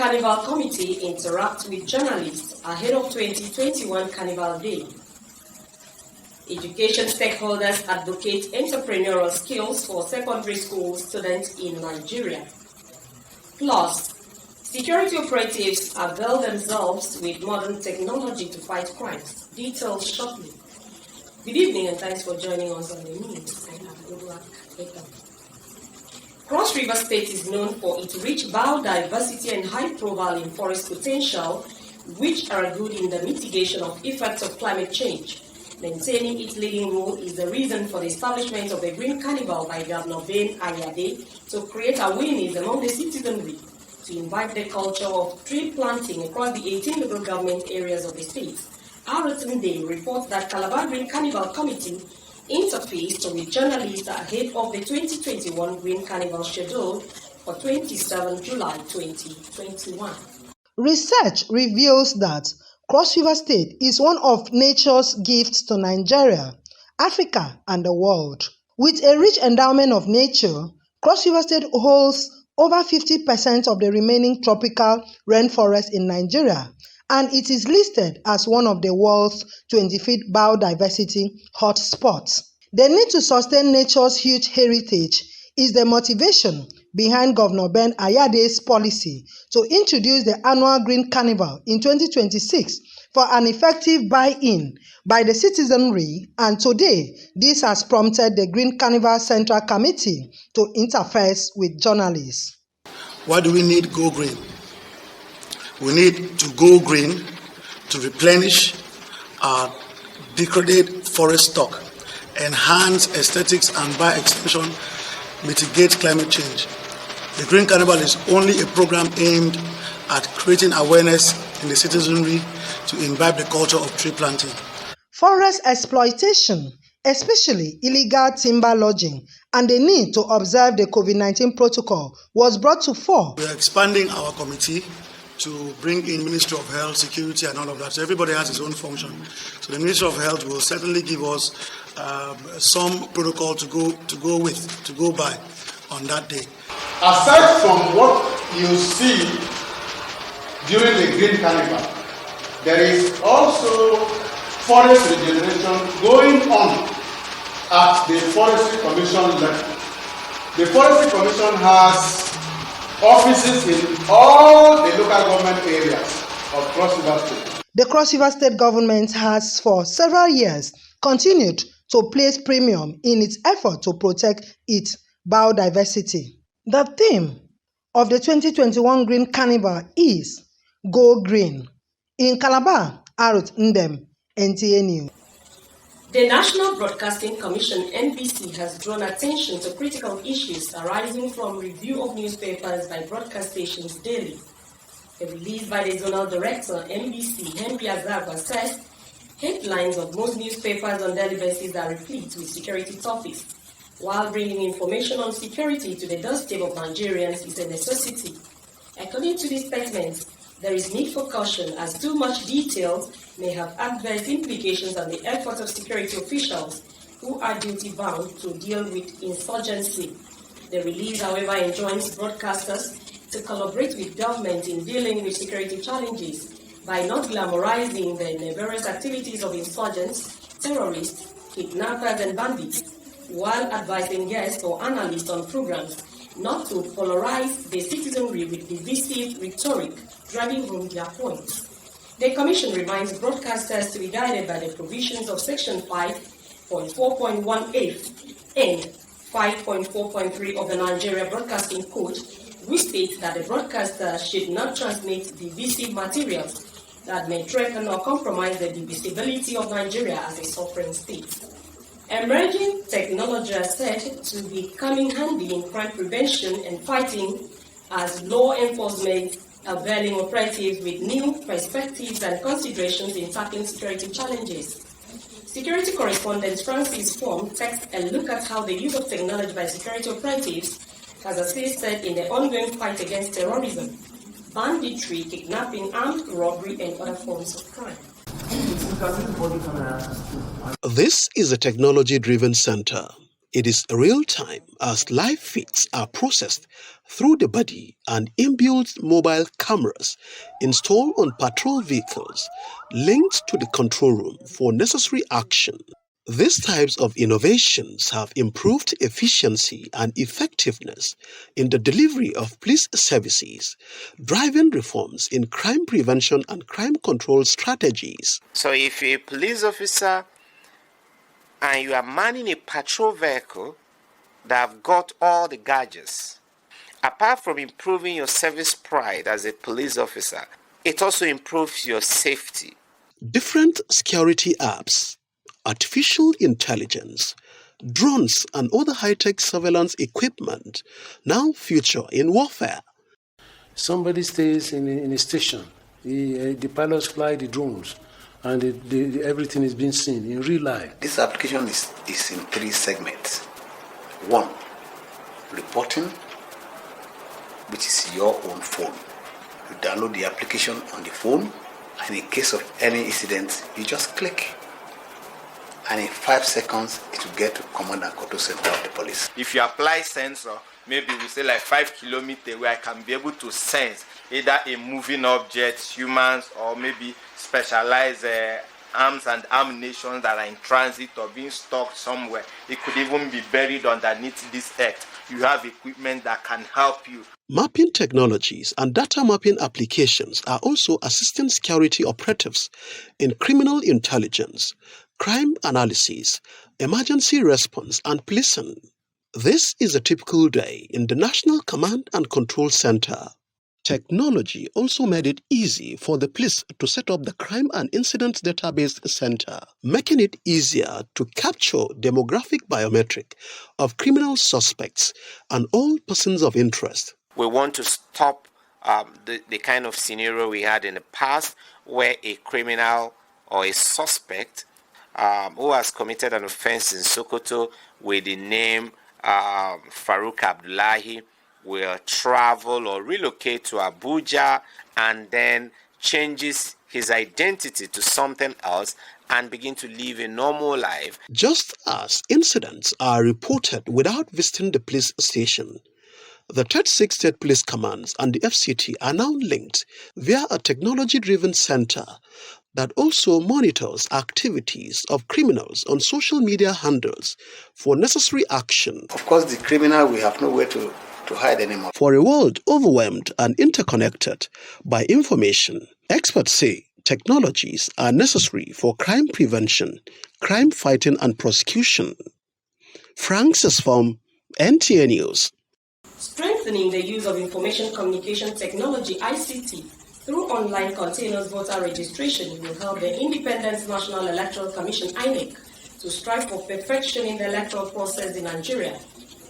Carnival Committee interacts with journalists ahead of 2021 Carnival Day. Education stakeholders advocate entrepreneurial skills for secondary school students in Nigeria. Plus, security operatives avail themselves with modern technology to fight crimes. Details shortly. Good evening and thanks for joining us on the news. I am Oluwakeka. Cross River State is known for its rich biodiversity and high profile in forest potential, which are good in the mitigation of effects of climate change. Maintaining its leading role is the reason for the establishment of the Green Carnival by Governor Ben Ayade to create awareness among the citizenry, to invite the culture of tree planting across the 18 local government areas of the state. Day reports that Calabar Green Carnival Committee interfaced with journalists ahead of the 2021 Green Carnival scheduled for 27 July 2021. Research reveals that Cross River State is one of nature's gifts to Nigeria, Africa, and the world. With a rich endowment of nature, Cross River State holds over 50% of the remaining tropical rainforest in Nigeria, and it is listed as one of the world's 25th biodiversity hotspots. The need to sustain nature's huge heritage is the motivation behind Governor Ben Ayade's policy to introduce the annual Green Carnival in 2026 for an effective buy-in by the citizenry, and today this has prompted the Green Carnival Central Committee to interface with journalists. Why do we need Go Green? We need to go green to replenish our degraded forest stock, enhance aesthetics, and by extension mitigate climate change. The Green Carnival is only a program aimed at creating awareness in the citizenry to imbibe the culture of tree planting. Forest exploitation, especially illegal timber logging, and the need to observe the COVID-19 protocol was brought to fore. We are expanding our committee to bring in Ministry of Health, Security, and all of that. So everybody has his own function. So the Ministry of Health will certainly give us some protocol to go by on that day. Aside from what you see during the Green Carnival, there is also forest regeneration going on at the Forestry Commission level. The Forestry Commission has offices in all the local government areas of Cross River State. The Cross River State government has for several years continued to place premium in its effort to protect its biodiversity. The theme of the 2021 Green Carnival is Go Green. In Calabar, Arut Ndem, NTA News. The National Broadcasting Commission (NBC) has drawn attention to critical issues arising from review of newspapers by broadcast stations daily. A release by the Zonal Director (NBC) Henry Azagwa says headlines of most newspapers on daily basis are replete with security topics, while bringing information on security to the doorstep of Nigerians is a necessity. According to this statement, there is need for caution as too much detail may have adverse implications on the efforts of security officials who are duty-bound to deal with insurgency. The release, however, enjoins broadcasters to collaborate with government in dealing with security challenges by not glamorizing the nefarious activities of insurgents, terrorists, kidnappers, and bandits, while advising guests or analysts on programs not to polarize the citizenry with divisive rhetoric, driving home their points. The Commission reminds broadcasters to be guided by the provisions of Section 5.4.1F and 5.4.3 of the Nigeria Broadcasting Code, which states that the broadcaster should not transmit divisive materials that may threaten or compromise the divisibility of Nigeria as a sovereign state. Emerging technology is said to be coming handy in crime prevention and fighting as law enforcement availing operatives with new perspectives and considerations in tackling security challenges. Security correspondent Francis Form takes a look at how the use of technology by security operatives has assisted in the ongoing fight against terrorism, banditry, kidnapping, armed robbery, and other forms of crime. This is a technology-driven center It is real-time as live feeds are processed through the body and inbuilt mobile cameras installed on patrol vehicles linked to the control room for necessary action. These types of innovations have improved efficiency and effectiveness in the delivery of police services, driving reforms in crime prevention and crime control strategies. So if you're a police officer and you are manning a patrol vehicle that have got all the gadgets, apart from improving your service pride as a police officer, it also improves your safety. Different security apps, artificial intelligence, drones and other high-tech surveillance equipment now feature in warfare. Somebody stays in a station, the pilots fly the drones, and everything is being seen in real life. This application is in 3 segments. 1, reporting, which is your own phone. You download the application on the phone, and in case of any incident, you just click. And in 5 seconds, it will get to command and control center of the police. If you apply sensor, maybe we say like 5 kilometers, where I can be able to sense either a moving object, humans, or maybe specialized arms and ammunition that are in transit or being stocked somewhere. It could even be buried underneath this earth. You have equipment that can help you. Mapping technologies and data mapping applications are also assisting security operatives in criminal intelligence, crime analysis, emergency response, and policing. This is a typical day in the National Command and Control Center. Technology also made it easy for the police to set up the Crime and Incident Database Center, making it easier to capture demographic biometric of criminal suspects and all persons of interest. We want to stop the kind of scenario we had in the past where a criminal or a suspect who has committed an offense in Sokoto with the name Farouk Abdullahi will travel or relocate to Abuja and then changes his identity to something else and begin to live a normal life. Just as incidents are reported without visiting the police station, the 36 State Police Commands and the FCT are now linked via a technology-driven center that also monitors activities of criminals on social media handles for necessary action. Of course, the criminal will have nowhere to hide anymore. For a world overwhelmed and interconnected by information, experts say technologies are necessary for crime prevention, crime fighting and prosecution. Francis from NTA News. Strengthening the use of information communication technology (ICT) through online continuous voter registration will help the Independent National Electoral Commission (INEC) to strive for perfection in the electoral process in Nigeria.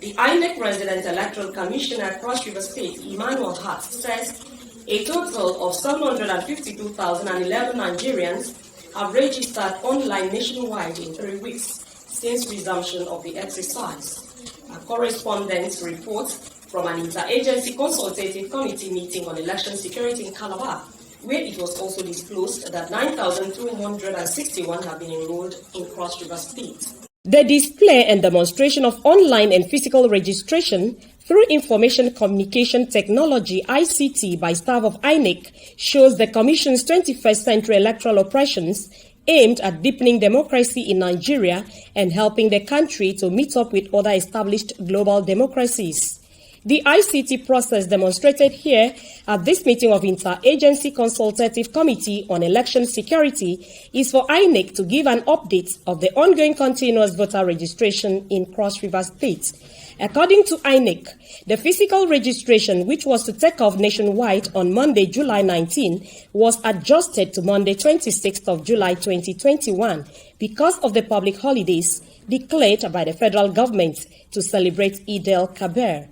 The INEC Resident Electoral Commissioner across River State, Emmanuel Hart, says a total of 752,011 Nigerians have registered online nationwide in 3 weeks since resumption of the exercise. Our correspondent reports from an interagency consultative committee meeting on election security in Calabar, where it was also disclosed that 9,261 have been enrolled in Cross River State. The display and demonstration of online and physical registration through information communication technology (ICT) by staff of INEC shows the Commission's 21st century electoral operations aimed at deepening democracy in Nigeria and helping the country to meet up with other established global democracies. The ICT process demonstrated here at this meeting of Interagency Consultative Committee on Election Security is for INEC to give an update of the ongoing continuous voter registration in Cross River State. According to INEC, the physical registration, which was to take off nationwide on Monday, July 19, was adjusted to Monday, 26th of July 2021 because of the public holidays declared by the federal government to celebrate Eid al-Kabir.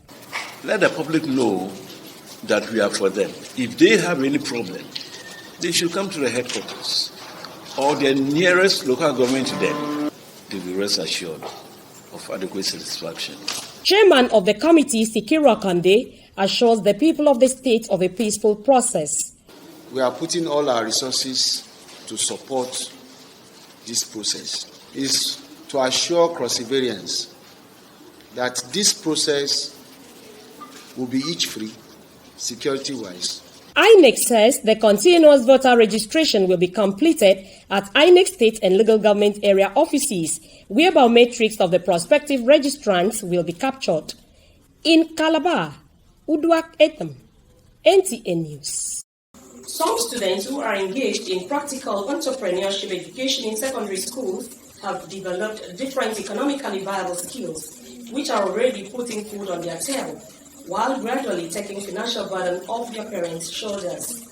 Let the public know that we are for them. If they have any problem, they should come to the headquarters or the nearest local government to them. They will rest assured of adequate satisfaction. Chairman of the committee, Sikira Kande, assures the people of the state of a peaceful process. We are putting all our resources to support this process. It is to assure cross-invariance that this process will be itch-free, security-wise. INEC says the continuous voter registration will be completed at INEC state and local government area offices, where biometrics of the prospective registrants will be captured. In Calabar, Uduak Etam, NTA News. Some students who are engaged in practical entrepreneurship education in secondary schools have developed different economically viable skills, which are already putting food on their table, while gradually taking financial burden off their parents' shoulders.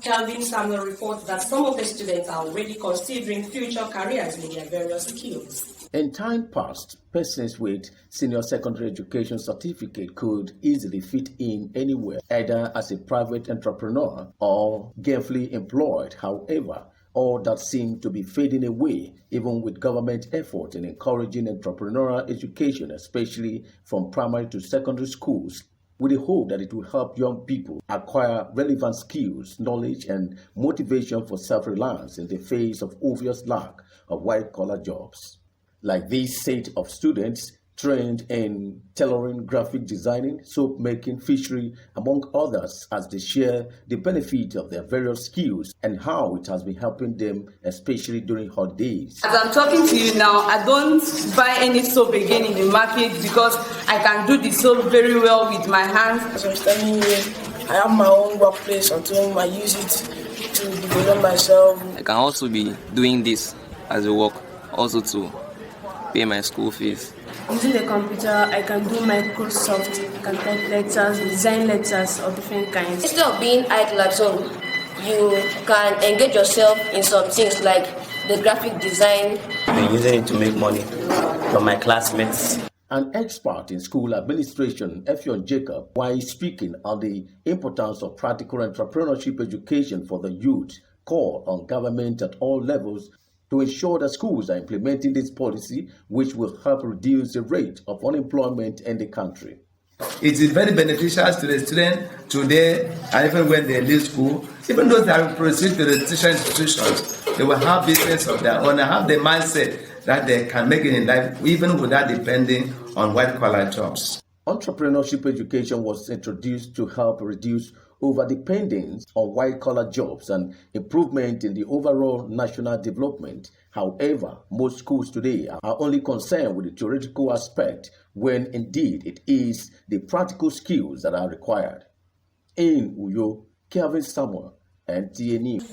Calvin Samuel reports that some of the students are already considering future careers in their various skills. In time past, persons with senior secondary education certificate could easily fit in anywhere, either as a private entrepreneur or gainfully employed. However, all that seemed to be fading away, even with government effort in encouraging entrepreneurial education, especially from primary to secondary schools, with the hope that it will help young people acquire relevant skills, knowledge, and motivation for self-reliance in the face of obvious lack of white-collar jobs. Like this set of students trained in tailoring, graphic designing, soap making, fishery, among others, as they share the benefit of their various skills and how it has been helping them, especially during hot days. As I'm talking to you now, I don't buy any soap again in the market because I can do the soap very well with my hands. As I'm standing here, I have my own workplace at home. I use it to develop myself. I can also be doing this as a work, also to pay my school fees. Using the computer, I can do Microsoft, I can type letters, design letters of different kinds. Instead of being idle at home, you can engage yourself in some things like the graphic design. I've been using it to make money from my classmates. An expert in school administration, Effion Jacob, while speaking on the importance of practical entrepreneurship education for the youth, called on government at all levels to ensure that schools are implementing this policy, which will help reduce the rate of unemployment in the country. It is very beneficial to the student today and even when they leave school. Even though they proceed to the teaching institutions, they will have business of their own and have the mindset that they can make it in life even without depending on white-collar jobs. Entrepreneurship education was introduced to help reduce overdependence on white-collar jobs and improvement in the overall national development. However, most schools today are only concerned with the theoretical aspect when indeed it is the practical skills that are required. In Uyo, Calvin Samuel, NTA News.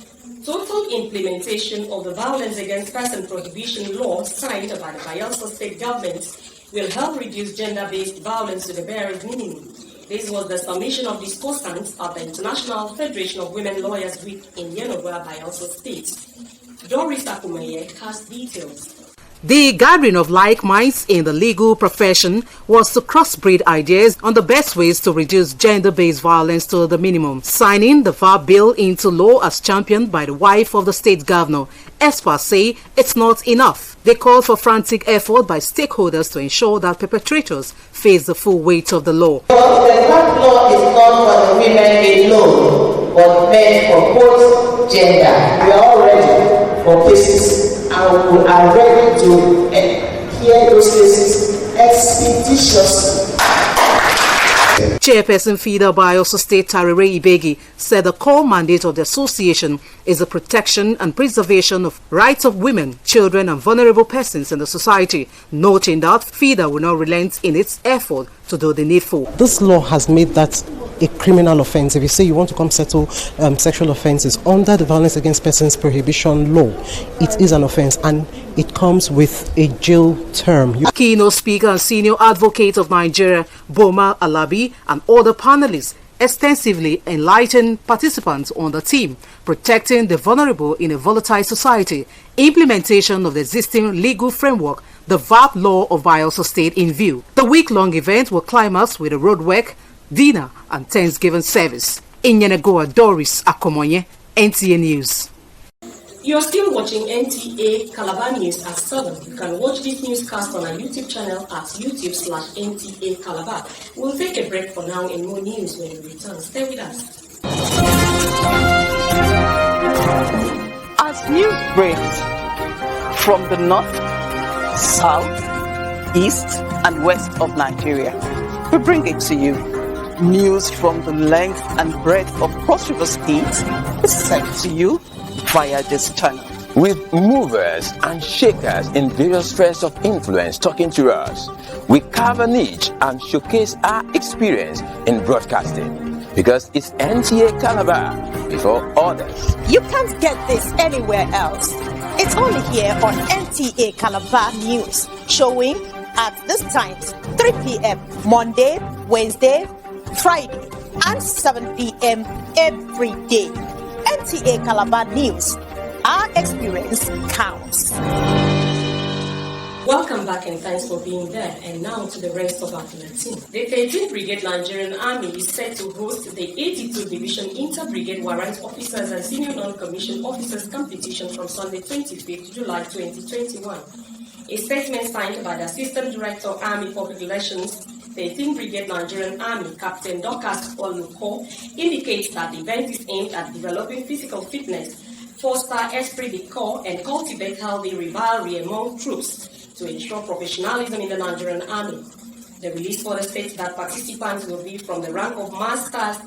Total implementation of the Violence Against Person Prohibition Law signed by the Bayelsa State government will help reduce gender-based violence to the barest minimum. This was the submission of discussants at the International Federation of Women Lawyers Week in Yenogwa, Bayelsa State. Doris Akumaye has details. The gathering of like minds in the legal profession was to crossbreed ideas on the best ways to reduce gender-based violence to the minimum. Signing the VAR bill into law as championed by the wife of the state governor, experts say it's not enough. They call for frantic effort by stakeholders to ensure that perpetrators face the full weight of the law. The VAR law is not for the women alone, but meant for both gender. We are all ready for cases. We are ready to hear those cases expeditiously. Chairperson Fida Bayelsa State Tarire Ibegi said the core mandate of the association is the protection and preservation of rights of women, children and vulnerable persons in the society, noting that Fida will not relent in its effort to do the needful. This law has made that a criminal offense. If you say you want to come settle sexual offenses under the Violence Against Persons Prohibition Law, it is an offense and it comes with a jail term. Keynote speaker and senior advocate of Nigeria, Boma Alabi, and other panelists extensively enlightened participants on the theme, protecting the vulnerable in a volatile society, implementation of the existing legal framework, the VAP law of Bayelsa State in view. The week-long event will climax with a roadwork, dinner and Thanksgiving service. In Yenagoa, Doris Akomonye, NTA News. You're still watching NTA Calabar News at 7. You can watch this newscast on our YouTube channel at YouTube/NTA Calabar. We'll take a break for now and more news when we return. Stay with us. As news breaks from the north, south, east and west of Nigeria. We bring it to you. News from the length and breadth of Cross River State is sent to you via this channel. With movers and shakers in various spheres of influence talking to us, we carve a niche and showcase our experience in broadcasting. Because it's Nta Calabar before others. You can't get this anywhere else. It's only here on Nta Calabar News, showing at this times 3 p.m. Monday, Wednesday, Friday, and 7 p.m. every day. Nta Calabar News. Our experience counts. Welcome back and thanks for being there. And now to the rest of our team. The 13th Brigade Nigerian Army is set to host the 82 Division Inter-Brigade Warrant Officers and Senior Non-Commissioned Officers competition from Sunday 25th July 2021. A statement signed by the Assistant Director Army Public Relations, 13th Brigade Nigerian Army, Captain Dorcas Oluko, indicates that the event is aimed at developing physical fitness, foster esprit de corps, and cultivate healthy rivalry among troops to ensure professionalism in the Nigerian Army. The release further states that participants will be from the rank of masters,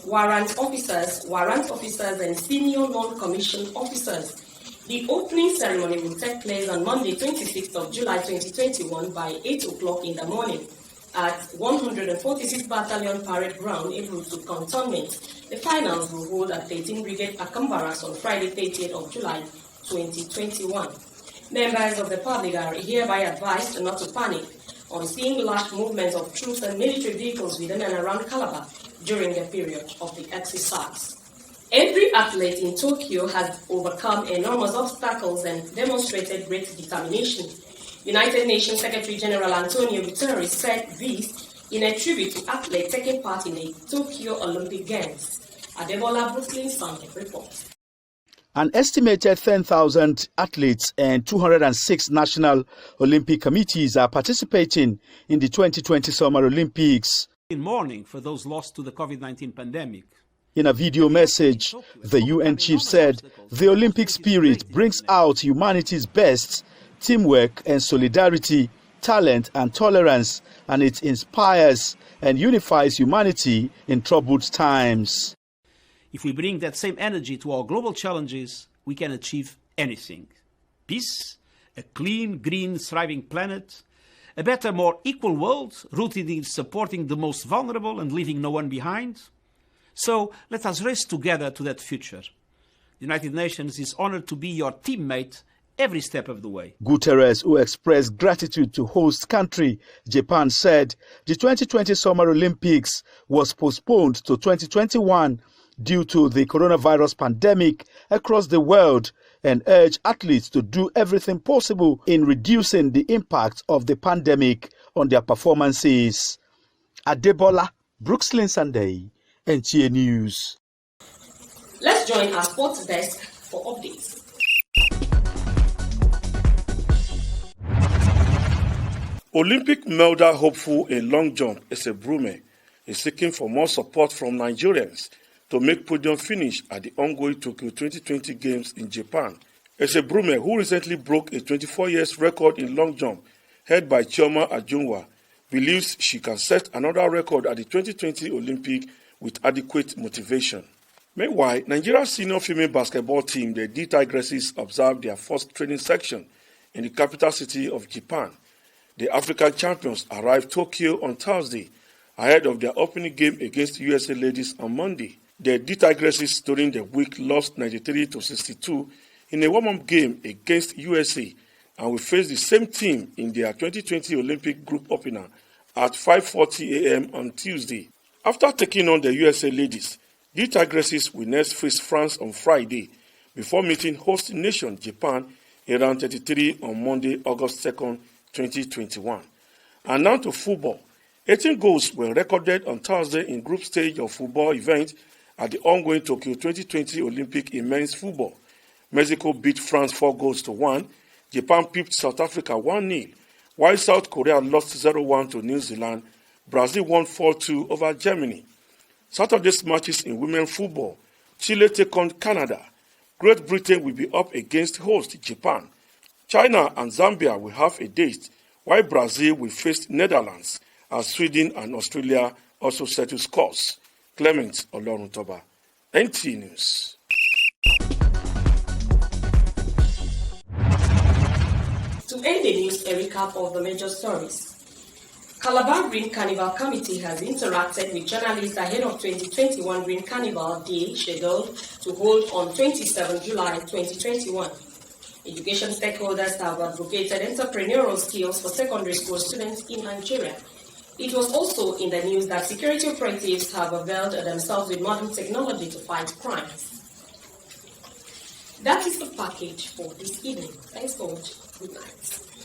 warrant officers, and senior non-commissioned officers. The opening ceremony will take place on Monday, 26th of July 2021 by 8 o'clock in the morning at 146th Battalion Parade Ground, April to Cantonment. The finals will hold at 13 Brigade Akambaras on Friday, 30th of July 2021. Members of the public are hereby advised not to panic on seeing large movements of troops and military vehicles within and around Calabar during the period of the exercise. Every athlete in Tokyo has overcome enormous obstacles and demonstrated great determination. United Nations Secretary General Antonio Guterres said this in a tribute to athletes taking part in the Tokyo Olympic Games. Adebola Brooklyn Sunday reports. An estimated 10,000 athletes and 206 national Olympic committees are participating in the 2020 Summer Olympics. In mourning for those lost to the COVID-19 pandemic. In a video message, the UN chief said the Olympic spirit brings out humanity's best, teamwork and solidarity, talent and tolerance, and it inspires and unifies humanity in troubled times. If we bring that same energy to our global challenges, we can achieve anything. Peace, a clean, green, thriving planet, a better, more equal world rooted in supporting the most vulnerable and leaving no one behind. So let us race together to that future. The United Nations is honored to be your teammate every step of the way. Guterres, who expressed gratitude to host country Japan, said the 2020 Summer Olympics was postponed to 2021 due to the coronavirus pandemic across the world and urged athletes to do everything possible in reducing the impact of the pandemic on their performances. Adebola, Brooklyn Sunday, NTA News. Let's join our sports desk for updates. Olympic medal hopeful in long jump Ese Brume is seeking for more support from Nigerians to make podium finish at the ongoing Tokyo 2020 Games in Japan. Ese Brume, who recently broke a 24 years record in long jump held by Chioma Ajunwa, believes she can set another record at the 2020 Olympic with adequate motivation. Meanwhile, Nigeria's senior female basketball team, the D Tigresses, observed their first training section in the capital city of Japan. The African champions arrived Tokyo on Thursday ahead of their opening game against USA Ladies on Monday. The D Tigresses during the week lost 93-62 in a warm-up game against USA and will face the same team in their 2020 Olympic group opener at 5:40 a.m. on Tuesday. After taking on the USA Ladies, the Tigresses will next face France on Friday before meeting host nation Japan in round 33 on Monday, August 2nd, 2021. And now to football. 18 goals were recorded on Thursday in group stage of football event at the ongoing Tokyo 2020 Olympic in men's football. Mexico beat France 4-1. Japan pipped South Africa 1-0, while South Korea lost 0-1 to New Zealand. Brazil won 4-2 over Germany. Saturday's matches in women's football. Chile take on Canada. Great Britain will be up against host Japan. China and Zambia will have a date, while Brazil will face Netherlands as Sweden and Australia also settle scores. Clement Oloruntoba, NTA News. To end the news, a recap of the major stories. Calabar Green Carnival Committee has interacted with journalists ahead of 2021 Green Carnival Day scheduled to hold on 27 July 2021. Education stakeholders have advocated entrepreneurial skills for secondary school students in Nigeria. It was also in the news that security operatives have availed themselves with modern technology to fight crimes. That is the package for this evening. Thanks for watching. Good night.